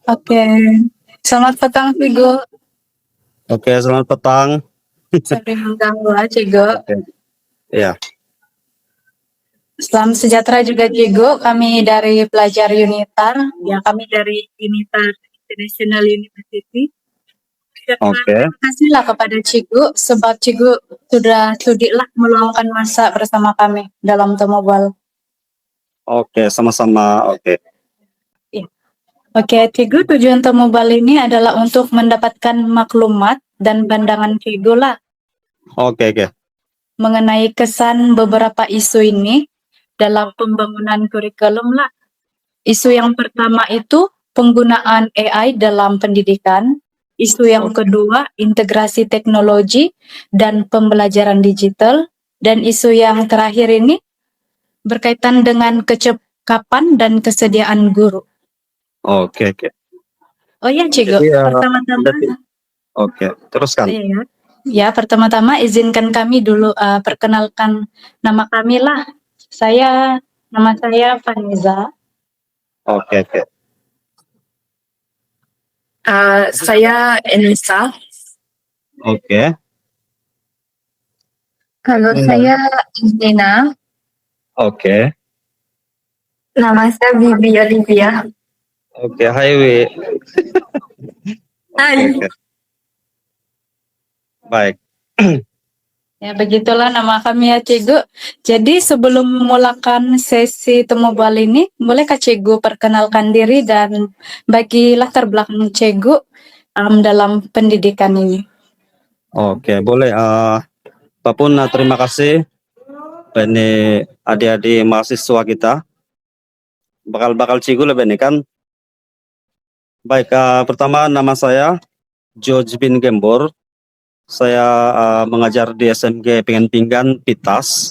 Oke. Selamat petang, Cigo. Oke, selamat petang. Sorry mengganggu, Cigo. Oke. Ya, Salam sejahtera juga, Cigo. Kami dari pelajar Unitar. Ya, kami dari Unitar International University. oke. Terima kasihlah kepada Cigo, sebab Cigo sudah sudilah meluangkan masa bersama kami dalam Tomobal. Oke, sama-sama. Oke. Oke, Cigo, tujuan Tomobal ini adalah untuk mendapatkan maklumat dan pandangan Cigo lah Oke, oke. mengenai kesan beberapa isu ini dalam pembangunan kurikulum lah. Isu yang pertama itu penggunaan AI dalam pendidikan. Isu yang kedua integrasi teknologi dan pembelajaran digital. Dan isu yang terakhir ini berkaitan dengan kecekapan dan kesediaan guru. Oke, oke. Oh ya, Cigo, Jadi, pertama-tama. Oke, teruskan. Iya. Ya, pertama-tama izinkan kami dulu perkenalkan nama kami lah. Nama saya Faniza. Oke, oke. Saya Enisa. Oke. Kalau saya Zina. Oke. Nama saya Bibi Olivia. Oke, hai Wi. Hai. Oke. Baik. Ya, begitulah nama kami ya, Cigu. Jadi sebelum memulakan sesi Tomobal ini, boleh Kak Cigu perkenalkan diri dan bagi latar belakang Cigu dalam pendidikan ini. Oke, boleh. Apapun, terima kasih. Ini adik-adik mahasiswa kita. Bakal cigu lebih ini kan. Baik, pertama nama saya George bin Gembor. Saya mengajar di SMG Pengen Pinggan Pitas.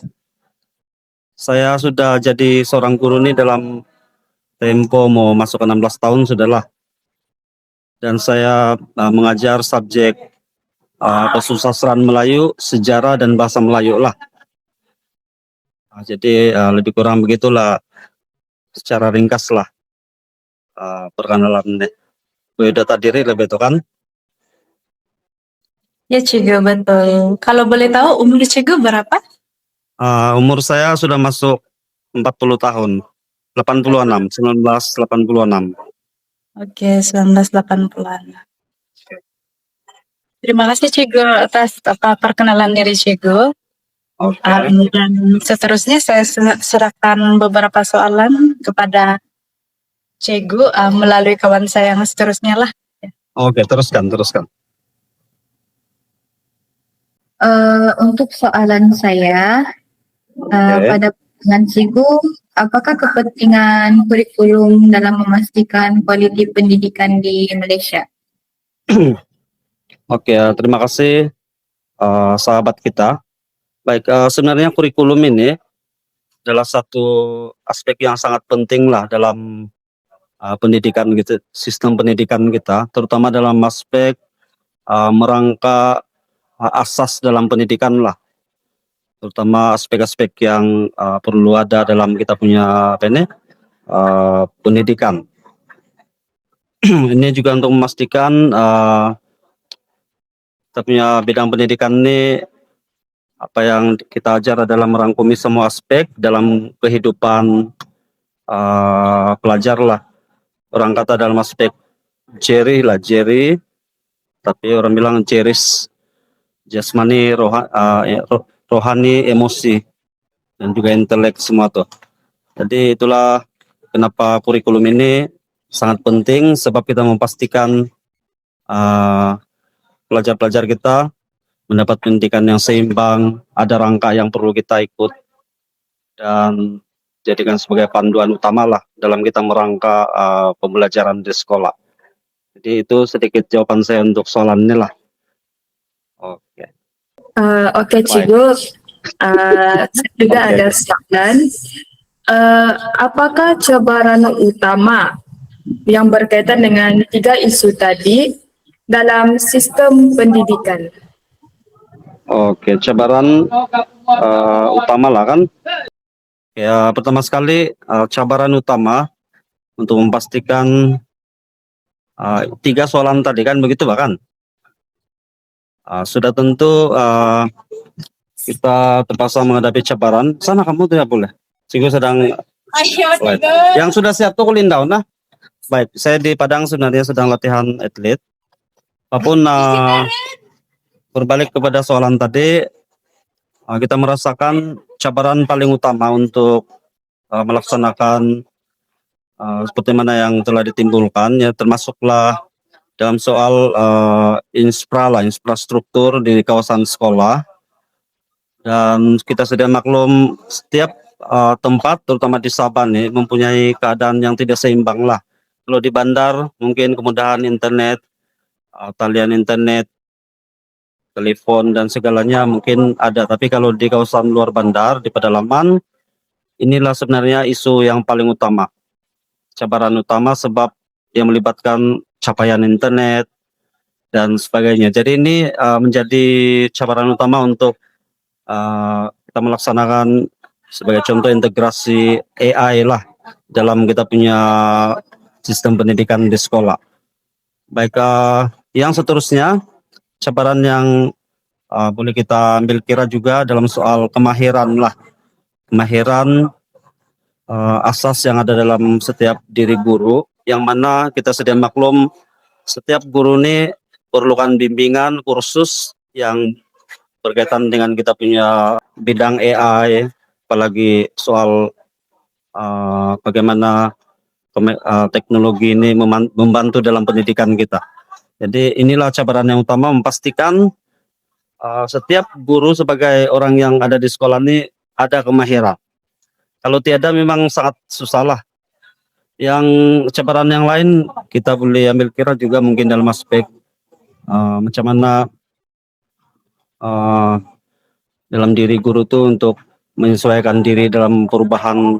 Saya sudah jadi seorang guru nih dalam tempo mau masuk ke 16 tahun sudahlah. Dan saya mengajar subjek kesusastraan Melayu, sejarah dan bahasa Melayu lah. Jadi lebih kurang begitulah secara ringkas lah perkenalan biodata diri lebih itu kan. Ya, Cigu, betul. Kalau boleh tahu umur Cigu berapa? Umur saya sudah masuk 40 tahun. 86, 1986. Oke, 1980-an. Terima kasih Cigu atas perkenalan diri Cigu. Oke. Dan seterusnya saya serahkan beberapa soalan kepada Cigu melalui kawan saya yang seterusnya lah. Oke, teruskan. Untuk soalan saya, pada pandangan Cigu, apakah kepentingan kurikulum dalam memastikan kualiti pendidikan di Malaysia? Oke, terima kasih sahabat kita. Baik, sebenarnya kurikulum ini adalah satu aspek yang sangat penting lah dalam pendidikan gitu, sistem pendidikan kita, terutama dalam aspek merangka asas dalam pendidikan lah, terutama aspek-aspek yang perlu ada dalam kita punya pendidikan. Ini juga untuk memastikan kita punya bidang pendidikan ini apa yang kita ajar adalah merangkumi semua aspek dalam kehidupan pelajar lah. Orang kata dalam aspek jeri, tapi orang bilang jeris, jasmani, rohani, emosi, dan juga intelek semua tuh. Jadi itulah kenapa kurikulum ini sangat penting, sebab kita memastikan pelajar-pelajar kita mendapat pendidikan yang seimbang, ada rangka yang perlu kita ikut, dan jadikan sebagai panduan utama lah dalam kita merangka pembelajaran di sekolah. Jadi itu sedikit jawaban saya untuk soalan ini lah. Oke. Oke, Cigu. Saya juga ada soalan. Apakah cabaran utama yang berkaitan dengan 3 isu tadi dalam sistem pendidikan? Oke, cabaran utama lah kan. Ya, pertama sekali cabaran utama untuk memastikan tiga soalan tadi kan begitu bahkan. Sudah tentu kita terpaksa menghadapi cabaran. Sana kamu tidak boleh. Cikgu sedang slide. Yang sudah siap tuh cooling down nah. Baik, saya di Padang sebenarnya sedang latihan atlet. Apapun berbalik kepada soalan tadi, kita merasakan cabaran paling utama untuk melaksanakan seperti mana yang telah ditimbulkan, ya termasuklah dalam soal infrastruktur di kawasan sekolah. Dan kita sudah maklum setiap tempat, terutama di Sabah nih, mempunyai keadaan yang tidak seimbang lah. Kalau di bandar mungkin kemudahan internet, talian internet, telepon dan segalanya mungkin ada, tapi kalau di kawasan luar bandar, di pedalaman, inilah sebenarnya isu yang paling utama, cabaran utama sebab yang melibatkan capaian internet dan sebagainya. Jadi ini menjadi cabaran utama untuk kita melaksanakan sebagai contoh integrasi AI lah dalam kita punya sistem pendidikan di sekolah. Baik, yang seterusnya cabaran yang boleh kita ambil kira juga dalam soal kemahiran lah, kemahiran asas yang ada dalam setiap diri guru, yang mana kita sedia maklum setiap guru ini perlukan bimbingan kursus yang berkaitan dengan kita punya bidang AI, apalagi soal bagaimana teknologi ini membantu dalam pendidikan kita. Jadi inilah cabaran yang utama, memastikan setiap guru sebagai orang yang ada di sekolah ini ada kemahiran. Kalau tiada memang sangat susah lah. Yang cabaran yang lain kita boleh ambil kira juga mungkin dalam aspek macam mana dalam diri guru itu untuk menyesuaikan diri dalam perubahan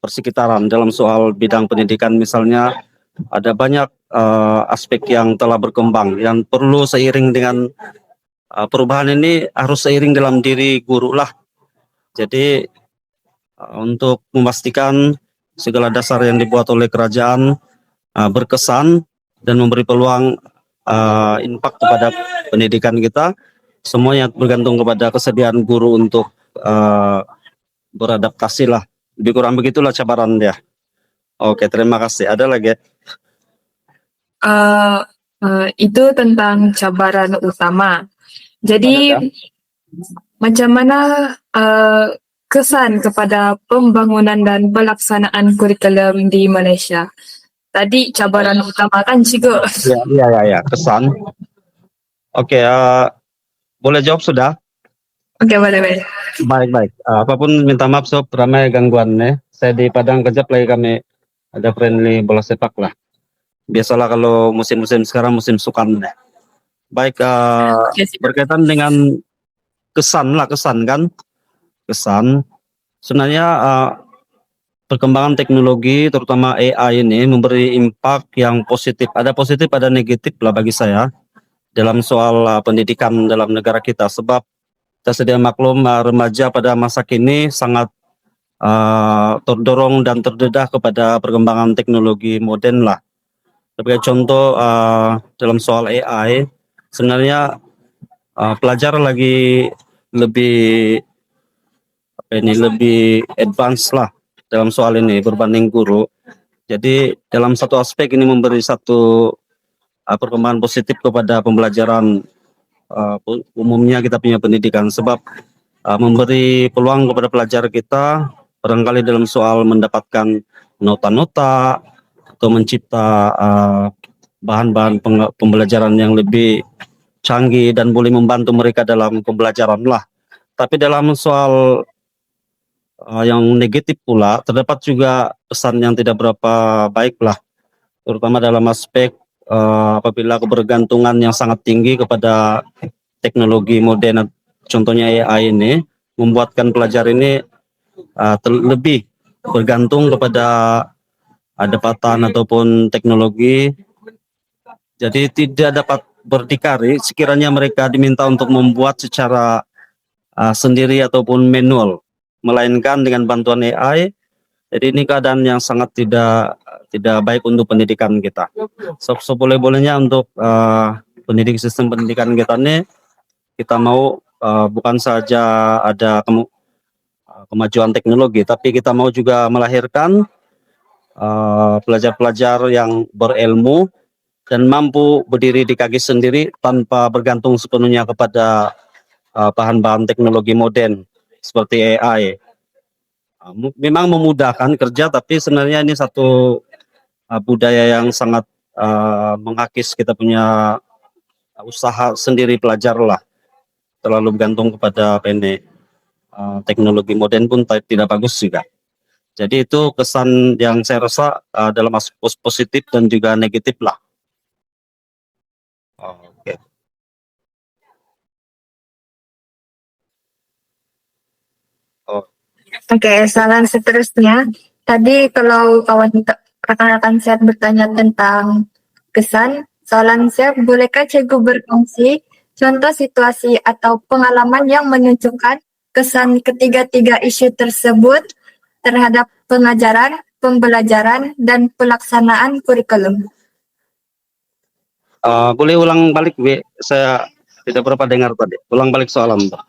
persekitaran dalam soal bidang pendidikan. Misalnya ada banyak aspek yang telah berkembang yang perlu seiring dengan perubahan ini, harus seiring dalam diri guru lah. Jadi untuk memastikan segala dasar yang dibuat oleh kerajaan berkesan dan memberi peluang impak kepada pendidikan kita, semuanya bergantung kepada kesediaan guru untuk beradaptasi lah. Lebih kurang begitulah cabaran dia. Oke, terima kasih. Ada lagi? Itu tentang cabaran utama. Jadi macam mana kesan kepada pembangunan dan pelaksanaan kurikulum di Malaysia? Tadi cabaran utama kan Cikgu? Ya, kesan. Oke, boleh jawab sudah? Oke, boleh. Baik. Apapun minta maaf sob, ramai gangguannya. Saya di Padang kejap lagi kami ada friendly bola sepak lah. Biasalah kalau musim-musim sekarang musim sukan. Baik, berkaitan dengan kesan kan? Kesan. Sebenarnya perkembangan teknologi terutama AI ini memberi impak yang positif. Ada positif, ada negatif lah bagi saya dalam soal pendidikan dalam negara kita. Sebab kita sedia maklum remaja pada masa kini sangat terdorong dan terdedah kepada perkembangan teknologi modern lah. Sebagai contoh dalam soal AI, sebenarnya pelajar lagi lebih advance lah dalam soal ini berbanding guru. Jadi dalam satu aspek ini memberi satu perkembangan positif kepada pembelajaran umumnya kita punya pendidikan, sebab memberi peluang kepada pelajar kita barangkali dalam soal mendapatkan nota-nota atau mencipta bahan-bahan pembelajaran yang lebih canggih dan boleh membantu mereka dalam pembelajaran lah. Tapi dalam soal yang negatif pula terdapat juga pesan yang tidak berapa baik lah, terutama dalam aspek apabila kebergantungan yang sangat tinggi kepada teknologi modern, contohnya AI ini, membuatkan pelajar ini lebih bergantung kepada dapatan ataupun teknologi. Jadi tidak dapat berdikari sekiranya mereka diminta untuk membuat secara sendiri ataupun manual, melainkan dengan bantuan AI. Jadi ini keadaan yang sangat tidak tidak baik untuk pendidikan kita. Boleh-bolehnya untuk sistem pendidikan kita ini, kita mau bukan saja ada kemajuan teknologi, tapi kita mau juga melahirkan pelajar-pelajar yang berilmu dan mampu berdiri di kaki sendiri tanpa bergantung sepenuhnya kepada bahan-bahan teknologi modern seperti AI. Memang memudahkan kerja, tapi sebenarnya ini satu budaya yang sangat mengakis kita punya usaha sendiri pelajar lah. Terlalu bergantung kepada teknologi modern pun tidak bagus juga. Jadi itu kesan yang saya rasa dalam aspek positif dan juga negatif lah. Oke. Oke, soalan seterusnya. Tadi kalau rekan-rekan saya bertanya tentang kesan, soalan saya, bolehkah cikgu berfungsi contoh situasi atau pengalaman yang menunjukkan kesan ketiga-tiga isu tersebut terhadap pengajaran, pembelajaran, dan pelaksanaan kurikulum? Boleh ulang balik, Wi? Saya tidak berapa dengar tadi. Ulang balik soalan, Pak.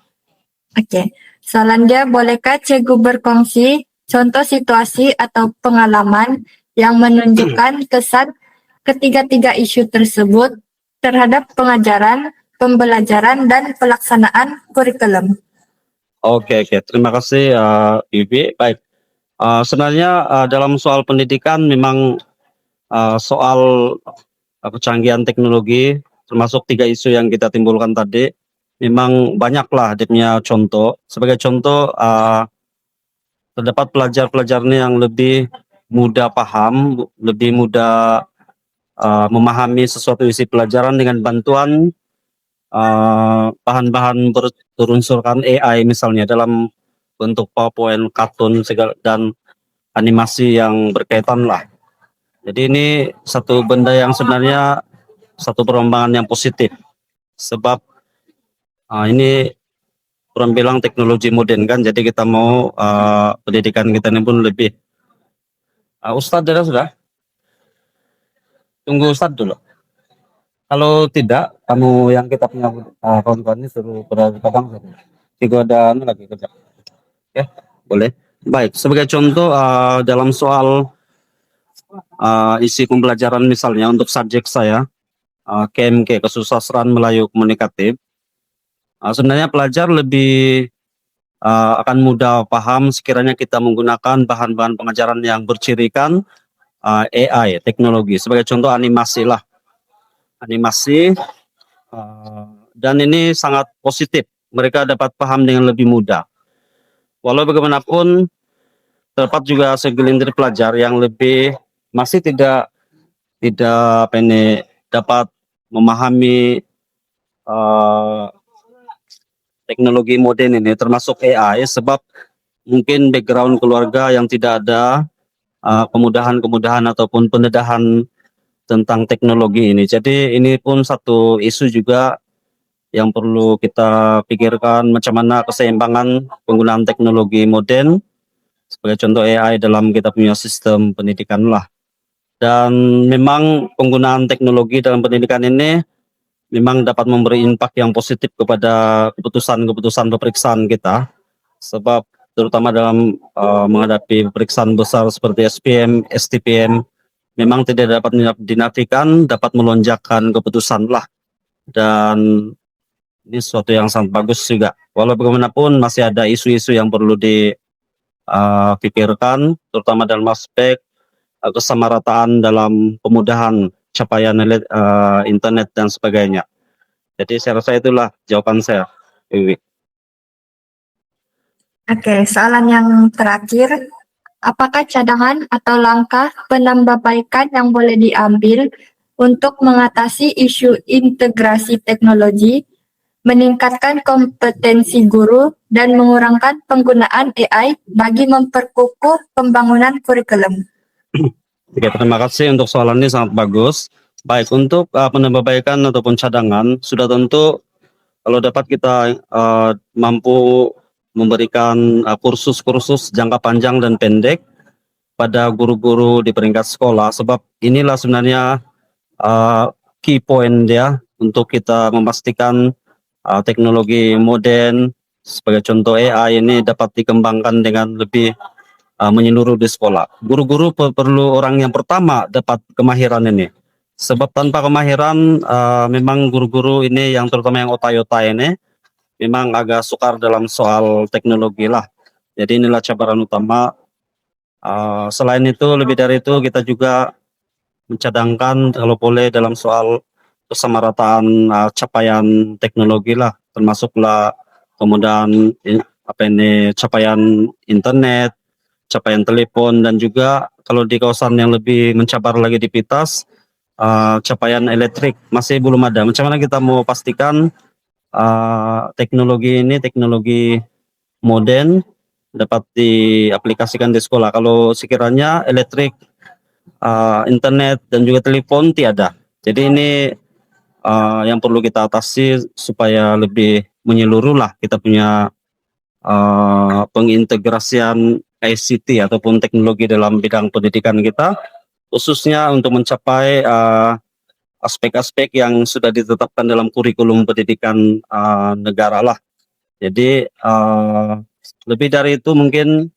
Oke, soalan dia, bolehkah cikgu berfungsi contoh situasi atau pengalaman yang menunjukkan kesan ketiga-tiga isu tersebut terhadap pengajaran, pembelajaran, dan pelaksanaan kurikulum? Oke. Terima kasih, Ibi. Baik. Sebenarnya dalam soal pendidikan memang soal kecanggihan teknologi, termasuk 3 isu yang kita timbulkan tadi, memang banyaklah dia punya contoh. Sebagai contoh, terdapat pelajar-pelajar ini yang lebih mudah paham, lebih mudah memahami sesuatu isi pelajaran dengan bantuan bahan-bahan berunsurkan AI misalnya dalam bentuk PowerPoint, kartun dan animasi yang berkaitan lah. Jadi ini satu benda yang sebenarnya satu perkembangan yang positif, sebab ini orang bilang teknologi modern kan, jadi kita mau pendidikan kita ini pun lebih. Ustadz sudah? Tunggu Ustadz dulu. Kalau tidak, kamu yang kita punya kawan-kawan ini suruh berada di padang. Jika ada lagi kerja. Ya, boleh. Baik, sebagai contoh dalam soal isi pembelajaran misalnya untuk subjek saya, KMK, Kesusastraan Melayu Komunikatif, sebenarnya pelajar lebih akan mudah paham sekiranya kita menggunakan bahan-bahan pengajaran yang bercirikan AI, teknologi. Sebagai contoh animasi lah. Animasi, dan ini sangat positif. Mereka dapat paham dengan lebih mudah. Walau bagaimanapun, terdapat juga segelintir pelajar yang masih tidak dapat memahami teknologi modern ini, termasuk AI, sebab mungkin background keluarga yang tidak ada kemudahan ataupun pendedahan tentang teknologi ini. Jadi ini pun satu isu juga yang perlu kita pikirkan, macam mana keseimbangan penggunaan teknologi modern sebagai contoh AI dalam kita punya sistem pendidikan lah. Dan memang penggunaan teknologi dalam pendidikan ini memang dapat memberi impak yang positif kepada keputusan-keputusan peperiksaan kita, sebab terutama dalam menghadapi peperiksaan besar seperti SPM, STPM, memang tidak dapat dinafikan, dapat melonjakkan keputusan lah. Dan ini sesuatu yang sangat bagus juga. Walau bagaimanapun masih ada isu-isu yang perlu dipikirkan, terutama dalam aspek kesamarataan dalam pemudahan capaian internet dan sebagainya. Jadi saya rasa itulah jawaban saya, Iwi. Oke, soalan yang terakhir. Apakah cadangan atau langkah penambahbaikan yang boleh diambil untuk mengatasi isu integrasi teknologi, meningkatkan kompetensi guru, dan mengurangkan penggunaan AI bagi memperkukuh pembangunan kurikulum? Oke, terima kasih untuk soalan ini, sangat bagus. Baik, untuk penambahbaikan ataupun cadangan, sudah tentu kalau dapat kita mampu memberikan kursus-kursus jangka panjang dan pendek kepada guru-guru di peringkat sekolah, sebab inilah sebenarnya key point ya untuk kita memastikan teknologi modern sebagai contoh AI ini dapat dikembangkan dengan lebih menyeluruh di sekolah. Guru-guru perlu orang yang pertama dapat kemahiran ini. Sebab tanpa kemahiran memang guru-guru ini yang terutama yang otai-otai ini memang agak sukar dalam soal teknologi lah. Jadi inilah cabaran utama. Selain itu, lebih dari itu kita juga mencadangkan kalau boleh dalam soal kesamarataan capaian teknologi lah, termasuklah kemudian capaian internet, capaian telepon, dan juga kalau di kawasan yang lebih mencabar lagi di Pitas, capaian elektrik masih belum ada. Macam mana kita mau pastikan teknologi ini, teknologi modern dapat diaplikasikan di sekolah. Kalau sekiranya elektrik, internet, dan juga telepon tiada. Jadi ini yang perlu kita atasi supaya lebih menyeluruh lah kita punya pengintegrasian ICT ataupun teknologi dalam bidang pendidikan kita, khususnya untuk mencapai aspek-aspek yang sudah ditetapkan dalam kurikulum pendidikan negara lah. Jadi lebih dari itu mungkin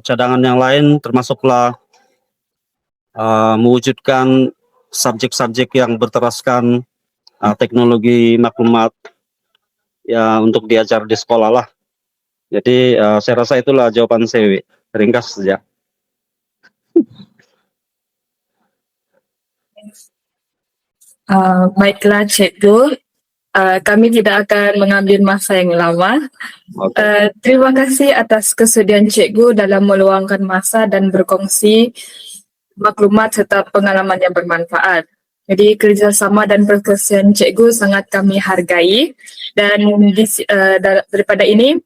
cadangan yang lain termasuklah mewujudkan subjek-subjek yang berteraskan teknologi maklumat ya untuk diajar di sekolah lah. Jadi saya rasa itulah jawaban saya, ringkas saja. Baiklah Cikgu, kami tidak akan mengambil masa yang lama. Oke. Terima kasih atas kesudian Cikgu dalam meluangkan masa dan berkongsi maklumat serta pengalaman yang bermanfaat. Jadi kerjasama dan perkongsian Cikgu sangat kami hargai, dan daripada ini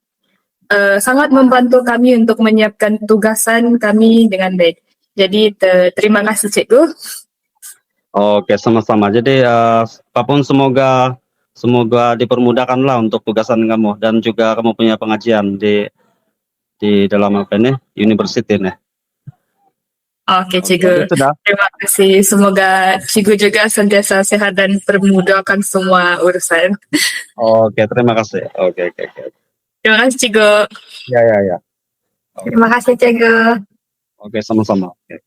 sangat membantu kami untuk menyiapkan tugasan kami dengan baik. Jadi terima kasih Cikgu. Oke, sama-sama. Jadi apapun semoga dipermudahkanlah untuk tugasan kamu, dan juga kamu punya pengajian di dalam apa ini university nih. Oke Cikgu, Sudah. terima kasih. Semoga Cikgu juga sentiasa sehat dan permudahkan semua urusan. Oke, terima kasih. Oke. Terima kasih Cikgu. Ya. Terima kasih Cikgu. Oke, sama-sama. Oke.